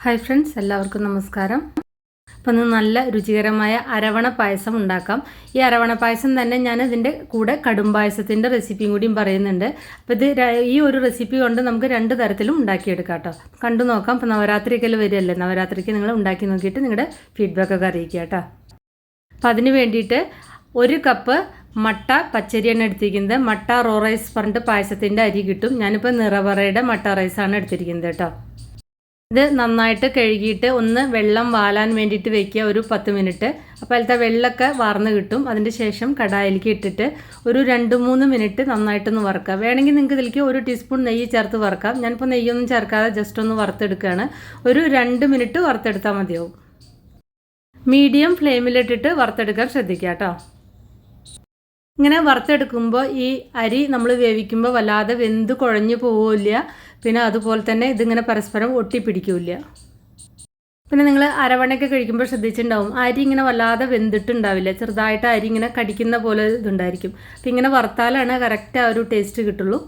Hi friends, എല്ലാവർക്കും നമസ്കാരം. അപ്പോൾ നല്ല രുചികരമായ അരവണ പായസം ഉണ്ടാക്കാം. ഈ അരവണ പായസം തന്നെ ഞാൻ ഇതിൻ്റെ കൂടെ കടുംപായസത്തിൻ്റെ റെസിപ്പിയും കൂടിയും പറയുന്നുണ്ട്. അപ്പോൾ ഈ ഒരു റെസിപ്പി കൊണ്ട് നമുക്ക് രണ്ട് തരത്തിലും ഉണ്ടാക്കിയെടുക്കാം കേട്ടോ. കണ്ടു നോക്കാം. അപ്പോൾ നവരാത്രിയൊക്കെ വരികയല്ലേ, നവരാത്രിക്ക് നിങ്ങൾ ഉണ്ടാക്കി നോക്കിയിട്ട് നിങ്ങളുടെ ഫീഡ്ബാക്കൊക്കെ അറിയിക്കുക കേട്ടോ. അപ്പോൾ അതിന് വേണ്ടിയിട്ട് 1 കപ്പ് മട്ട പച്ചരിയാണ് എടുത്തിരിക്കുന്നത്. മട്ട റോ റൈസ് പറഞ്ഞിട്ട് പായസത്തിൻ്റെ അരി കിട്ടും. ഞാനിപ്പോൾ നിറവറയുടെ മട്ട റൈസാണ് എടുത്തിരിക്കുന്നത് കേട്ടോ. ഇത് നന്നായിട്ട് കഴുകിയിട്ട് ഒന്ന് വെള്ളം വാലാൻ വേണ്ടിയിട്ട് വെക്കുക, ഒരു 10 മിനിറ്റ്. അപ്പോൾ അതിലത്തെ വെള്ളമൊക്കെ വാർന്ന് കിട്ടും. അതിൻ്റെ ശേഷം കടായിലേക്ക് ഇട്ടിട്ട് ഒരു 2-3 മിനിറ്റ് നന്നായിട്ടൊന്ന് വറുക്കുക. വേണമെങ്കിൽ നിങ്ങൾക്ക് ഇതിലേക്ക് 1 ടീസ്പൂൺ നെയ്യ് ചേർത്ത് വറുക്കാം. ഞാനിപ്പോൾ നെയ്യൊന്നും ചേർക്കാതെ ജസ്റ്റ് ഒന്ന് വറുത്തെടുക്കുകയാണ്. ഒരു 2 മിനിറ്റ് വറുത്തെടുത്താൽ മതിയാവും. മീഡിയം ഫ്ലെയിമിലിട്ടിട്ട് വറുത്തെടുക്കാൻ ശ്രദ്ധിക്കുക കേട്ടോ. ഇങ്ങനെ വറുത്തെടുക്കുമ്പോൾ ഈ അരി നമ്മൾ വേവിക്കുമ്പോൾ വല്ലാതെ വെന്ത് കുഴഞ്ഞു പോവില്ല. പിന്നെ അതുപോലെ തന്നെ ഇതിങ്ങനെ പരസ്പരം ഒട്ടിപ്പിടിക്കില്ല. പിന്നെ നിങ്ങൾ അരവണയൊക്കെ കഴിക്കുമ്പോൾ ശ്രദ്ധിച്ചിട്ടുണ്ടാവും, അരി ഇങ്ങനെ വല്ലാതെ വെന്തിട്ടുണ്ടാവില്ല. ചെറുതായിട്ട് അരി ഇങ്ങനെ കടിക്കുന്ന പോലെ ഇതുണ്ടായിരിക്കും. അപ്പം ഇങ്ങനെ വറുത്താലാണ് കറക്റ്റ് ആ ഒരു ടേസ്റ്റ് കിട്ടുള്ളൂ.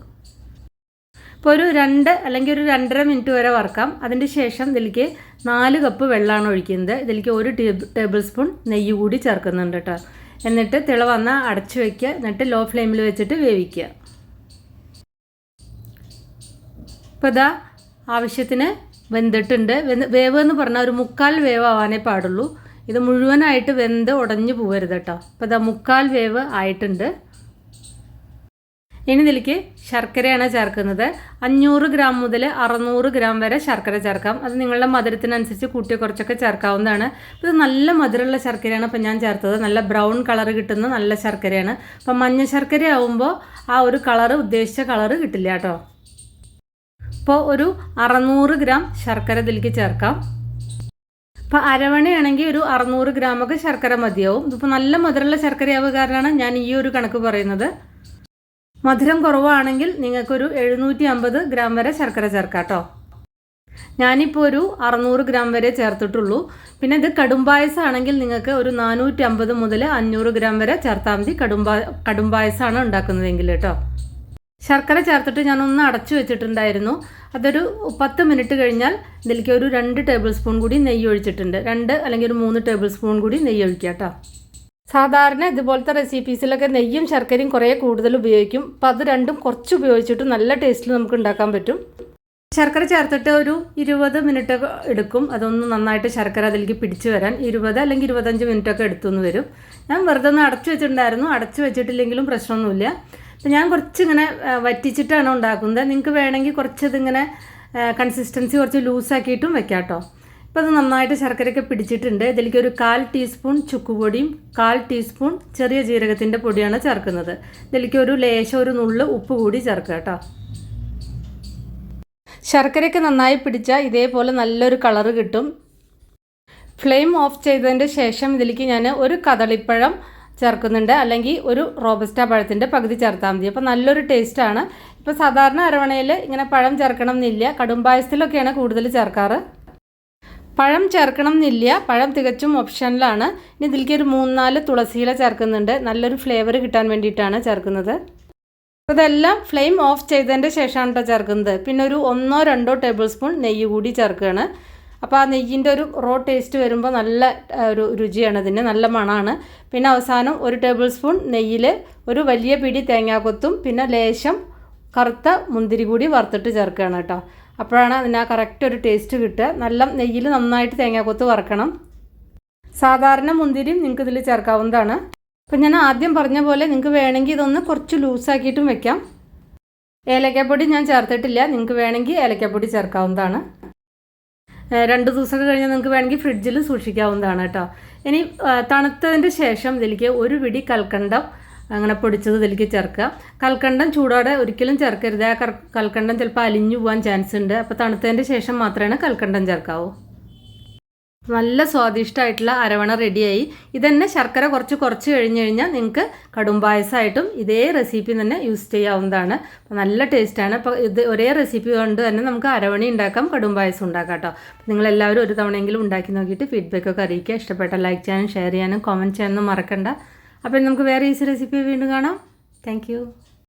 ഇപ്പോൾ ഒരു 2 അല്ലെങ്കിൽ ഒരു 2.5 മിനിറ്റ് വരെ വറുക്കാം. അതിൻ്റെ ശേഷം ഇതിലേക്ക് 4 കപ്പ് വെള്ളമാണ് ഒഴിക്കുന്നത്. ഇതിലേക്ക് 1 ടേബിൾ സ്പൂൺ നെയ്യ് കൂടി ചേർക്കുന്നുണ്ട് കേട്ടോ. എന്നിട്ട് തിള വന്നാൽ അടച്ചു വയ്ക്കുക. എന്നിട്ട് ലോ ഫ്ലെയിമിൽ വെച്ചിട്ട് വേവിക്കുക. ഇപ്പോൾ ഇതാ ആവശ്യത്തിന് വെന്തിട്ടുണ്ട്. വേവ് എന്ന് പറഞ്ഞാൽ ഒരു 1/4 വേവ് ആവാനേ പാടുള്ളൂ. ഇത് മുഴുവനായിട്ട് വെന്ത് ഉടഞ്ഞു പോകരുത് കേട്ടോ. അപ്പോൾ ഇതാ 1/4 വേവ് ആയിട്ടുണ്ട്. ഇനി ഇതിലേക്ക് ശർക്കരയാണ് ചേർക്കുന്നത്. 500 ഗ്രാം മുതൽ 600 ഗ്രാം വരെ ശർക്കര ചേർക്കാം. അത് നിങ്ങളുടെ മധുരത്തിനനുസരിച്ച് കൂട്ടി കുറച്ചൊക്കെ ചേർക്കാവുന്നതാണ്. ഇത് നല്ല മധുരമുള്ള ശർക്കരയാണ് ഇപ്പം ഞാൻ ചേർത്തത്. നല്ല ബ്രൗൺ കളർ കിട്ടുന്ന നല്ല ശർക്കരയാണ്. അപ്പം മഞ്ഞ ശർക്കര ആവുമ്പോൾ ആ ഒരു കളറ്, ഉദ്ദേശിച്ച കളറ് കിട്ടില്ല കേട്ടോ. ഇപ്പോൾ ഒരു 600 ഗ്രാം ശർക്കര ഇതിലേക്ക് ചേർക്കാം. ഇപ്പോൾ അരവണയാണെങ്കിൽ ഒരു 600 ഗ്രാമൊക്കെ ശർക്കര മതിയാവും. ഇതിപ്പോൾ നല്ല മധുരമുള്ള ശർക്കരയാവുക കാരണമാണ് ഞാൻ ഈ ഒരു കണക്ക് പറയുന്നത്. മധുരം കുറവാണെങ്കിൽ നിങ്ങൾക്കൊരു 750 ഗ്രാം വരെ ശർക്കര ചേർക്കാം കേട്ടോ. ഞാനിപ്പോൾ ഒരു 600 ഗ്രാം വരെ ചേർത്തിട്ടുള്ളൂ. പിന്നെ ഇത് കടുംപായസമാണെങ്കിൽ നിങ്ങൾക്ക് ഒരു 450 മുതൽ 500 ഗ്രാം വരെ ചേർത്താൽ മതി. കടുംപായസമാണ് ഉണ്ടാക്കുന്നതെങ്കിൽ കേട്ടോ. ശർക്കര ചേർത്തിട്ട് ഞാനൊന്ന് അടച്ചു വെച്ചിട്ടുണ്ടായിരുന്നു. അതൊരു 10 മിനിറ്റ് കഴിഞ്ഞാൽ ഇതിലേക്ക് ഒരു 2 ടേബിൾ സ്പൂൺ കൂടി നെയ്യ് ഒഴിച്ചിട്ടുണ്ട്. 2 അല്ലെങ്കിൽ ഒരു 3 ടേബിൾ സ്പൂൺ കൂടി നെയ്യ് ഒഴിക്കുക കേട്ടോ. സാധാരണ ഇതുപോലത്തെ റെസിപ്പീസിലൊക്കെ നെയ്യും ശർക്കരയും കുറേ കൂടുതൽ ഉപയോഗിക്കും. അപ്പോൾ അത് രണ്ടും കുറച്ച് ഉപയോഗിച്ചിട്ട് നല്ല ടേസ്റ്റിൽ നമുക്ക് ഉണ്ടാക്കാൻ പറ്റും. ശർക്കര ചേർത്തിട്ട് ഒരു 20 മിനിറ്റ് എടുക്കും. അതൊന്ന് നന്നായിട്ട് ശർക്കര അതിലേക്ക് പിടിച്ച് വരാൻ 20 അല്ലെങ്കിൽ 25 മിനിറ്റൊക്കെ എടുത്തുനിന്ന് വരും. ഞാൻ വെറുതെ ഒന്ന് അടച്ചു വെച്ചിട്ടുണ്ടായിരുന്നു. അടച്ചു വെച്ചിട്ടില്ലെങ്കിലും പ്രശ്നമൊന്നുമില്ല. അപ്പം ഞാൻ കുറച്ചിങ്ങനെ വറ്റിച്ചിട്ടാണ് ഉണ്ടാക്കുന്നത്. നിങ്ങൾക്ക് വേണമെങ്കിൽ കുറച്ചതിങ്ങനെ കൺസിസ്റ്റൻസി കുറച്ച് ലൂസാക്കിയിട്ടും വെക്കാം കേട്ടോ. അപ്പോൾ അത് നന്നായിട്ട് ശർക്കരയൊക്കെ പിടിച്ചിട്ടുണ്ട്. ഇതിലേക്ക് ഒരു 1/4 ടീസ്പൂൺ ചുക്കുപൊടിയും 1/4 ടീസ്പൂൺ ചെറിയ ജീരകത്തിൻ്റെ പൊടിയാണ് ചേർക്കുന്നത്. ഇതിലേക്ക് ഒരു ലേശം ഒരു നുള്ള് ഉപ്പ് കൂടി ചേർക്കുക കേട്ടോ. ശർക്കരയൊക്കെ നന്നായി പിടിച്ചാൽ ഇതേപോലെ നല്ലൊരു കളറ് കിട്ടും. ഫ്ലെയിം ഓഫ് ചെയ്തതിൻ്റെ ശേഷം ഇതിലേക്ക് ഞാൻ ഒരു കദളിപ്പഴം ചേർക്കുന്നുണ്ട്, അല്ലെങ്കിൽ ഒരു റോബസ്റ്റ പഴത്തിൻ്റെ പകുതി ചേർത്താൽ മതി. അപ്പോൾ നല്ലൊരു ടേസ്റ്റാണ്. ഇപ്പോൾ സാധാരണ അരവണയിൽ ഇങ്ങനെ പഴം ചേർക്കണം എന്നില്ല. കടുംപായസത്തിലൊക്കെയാണ് കൂടുതൽ ചേർക്കാറ്. പഴം ചേർക്കണം എന്നില്ല. പഴം തികച്ചും ഓപ്ഷനിലാണ്. ഇനി ഇതിലേക്ക് ഒരു 3-4 തുളസിയില ചേർക്കുന്നുണ്ട്. നല്ലൊരു ഫ്ലേവർ കിട്ടാൻ വേണ്ടിയിട്ടാണ് ചേർക്കുന്നത്. അപ്പോൾ ഇതെല്ലാം ഫ്ലെയിം ഓഫ് ചെയ്തതിൻ്റെ ശേഷമാണ് കേട്ടോ ചേർക്കുന്നത്. പിന്നെ ഒരു 1-2 ടേബിൾ സ്പൂൺ നെയ്യ് കൂടി ചേർക്കുകയാണ്. അപ്പോൾ ആ നെയ്യിൻ്റെ ഒരു റോ ടേസ്റ്റ് വരുമ്പോൾ നല്ല ഒരു രുചിയാണ് ഇതിന്, നല്ല മണമാണ്. പിന്നെ അവസാനം 1 ടേബിൾ സ്പൂൺ നെയ്യിൽ ഒരു വലിയ പിടി തേങ്ങാക്കൊത്തും പിന്നെ ലേശം കറുത്ത മുന്തിരി കൂടി വറുത്തിട്ട് ചേർക്കുകയാണ് കേട്ടോ. അപ്പോഴാണ് അതിന് ആ കറക്റ്റ് ഒരു ടേസ്റ്റ് കിട്ടുക. നല്ല നെയ്യിൽ നന്നായിട്ട് തേങ്ങാക്കൊത്ത് വറുക്കണം. സാധാരണ മുന്തിരിയും നിങ്ങൾക്ക് ഇതിൽ ചേർക്കാവുന്നതാണ്. അപ്പം ഞാൻ ആദ്യം പറഞ്ഞ പോലെ നിങ്ങൾക്ക് വേണമെങ്കിൽ ഇതൊന്ന് കുറച്ച് ലൂസാക്കിയിട്ടും വെക്കാം. ഏലക്കാപ്പൊടി ഞാൻ ചേർത്തിട്ടില്ല. നിങ്ങൾക്ക് വേണമെങ്കിൽ ഏലക്കാപ്പൊടി ചേർക്കാവുന്നതാണ്. 2 ദിവസമൊക്കെ കഴിഞ്ഞാൽ നിങ്ങൾക്ക് വേണമെങ്കിൽ ഫ്രിഡ്ജിൽ സൂക്ഷിക്കാവുന്നതാണ് കേട്ടോ. ഇനി തണുത്തതിൻ്റെ ശേഷം ഇതിലേക്ക് ഒരു പിടി കൽക്കണ്ടം അങ്ങനെ പൊടിച്ചത് ഇതിലേക്ക് ചേർക്കുക. കൽക്കണ്ടം ചൂടോടെ ഒരിക്കലും ചേർക്കരുത്. ആ കൽക്കണ്ടം ചിലപ്പോൾ അലിഞ്ഞു പോകാൻ ചാൻസ് ഉണ്ട്. അപ്പോൾ തണുത്തതിൻ്റെ ശേഷം മാത്രമേ കൽക്കണ്ടം ചേർക്കാവൂ. നല്ല സ്വാദിഷ്ടമായിട്ടുള്ള അരവണ റെഡിയായി. ഇതന്നെ ശർക്കര കുറച്ച് കഴിഞ്ഞ് കഴിഞ്ഞാൽ നിങ്ങൾക്ക് കടുംപായസമായിട്ടും ഇതേ റെസിപ്പി തന്നെ യൂസ് ചെയ്യാവുന്നതാണ്. അപ്പോൾ നല്ല ടേസ്റ്റാണ്. അപ്പോൾ ഇത് ഒരേ റെസിപ്പി കൊണ്ട് തന്നെ നമുക്ക് അരവണ ഉണ്ടാക്കാം, കടുംപായസം ഉണ്ടാക്കാം കേട്ടോ. നിങ്ങളെല്ലാവരും ഒരു തവണയെങ്കിലും ഉണ്ടാക്കി നോക്കിയിട്ട് ഫീഡ്ബാക്കൊക്കെ അറിയിക്കുക. ഇഷ്ടപ്പെട്ട ലൈക്ക് ചെയ്യാനും ഷെയർ ചെയ്യാനും കമൻറ്റ് ചെയ്യാനൊന്നും മറക്കണ്ട. അപ്പോൾ നമുക്ക് വേറെ ഈസി റെസിപ്പി വീണ്ടും കാണാം. താങ്ക്